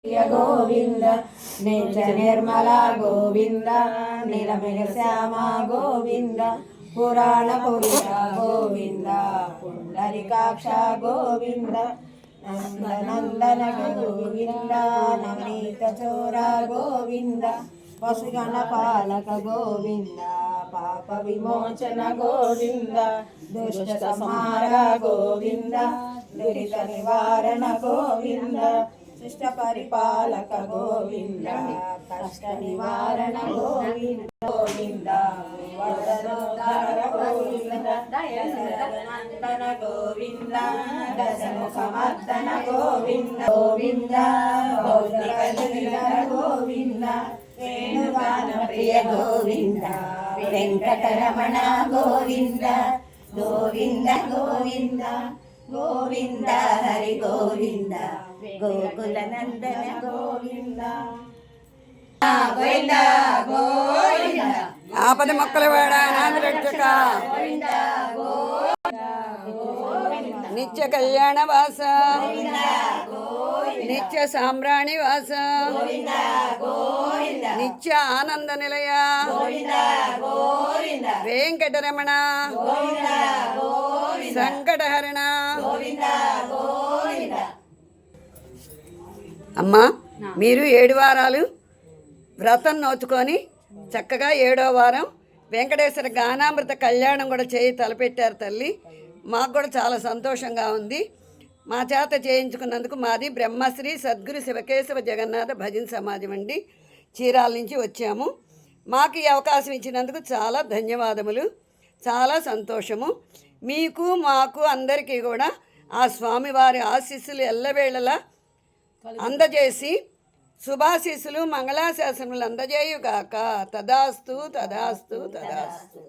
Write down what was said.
గోవింద నిత్య నిర్మల గోవింద నిరమయ శ్యామ గోవింద పురాణ పురుష గోవింద పుండరికాక్ష గోవింద నందనందన గోవింద నవనీత చోర గోవింద పశుగణ పాలక గోవింద పాప విమోచన గోవింద దుష్ట సంహార గోవింద దురిత నివారణ గోవింద శిష్ట పరిపాలక గోవింద కష్ట నివారణ గోవింద గోవింద వరదోద్ధార గోవింద దయనందన గోవింద దశముఖమర్దన గోవింద గోవింద భౌతిక గోవింద వేణుగాన ప్రియ గోవింద వెంకటరమణ గోవింద గోవింద గోవింద గోవింద హరి గోవింద గోకుల నందన గోవింద గోవింద గోవింద ఆపద మొక్కల వాడ నామరక్షక నిత్య కళ్యాణ వాస నిత్య సాంబ్రాణి వాస నిత్య ఆనంద నిలయ వెంకటరమణ సంకటహరణ. అమ్మా, మీరు 7 వారాలు వ్రతం నోచుకొని చక్కగా 7వ వారం వెంకటేశ్వర గానామృత కళ్యాణం కూడా తలపెట్టారు తల్లి. మాకు కూడా చాలా సంతోషంగా ఉంది. మా చేత చేయించుకున్నందుకు. మాది బ్రహ్మశ్రీ సద్గురు శివకేశవ జగన్నాథ భజన సమాజం అండి. చీరాల నుంచి వచ్చాము. మాకు ఈ అవకాశం ఇచ్చినందుకు చాలా ధన్యవాదములు. చాలా సంతోషము. మీకు మాకు అందరికీ కూడా ఆ స్వామివారి ఆశీస్సులు ఎల్లవేళలా అందజేసి శుభాశీస్సులు మంగళాశాసనములు అందజేయుగాక. తదాస్తు తదాస్తు తదాస్తు.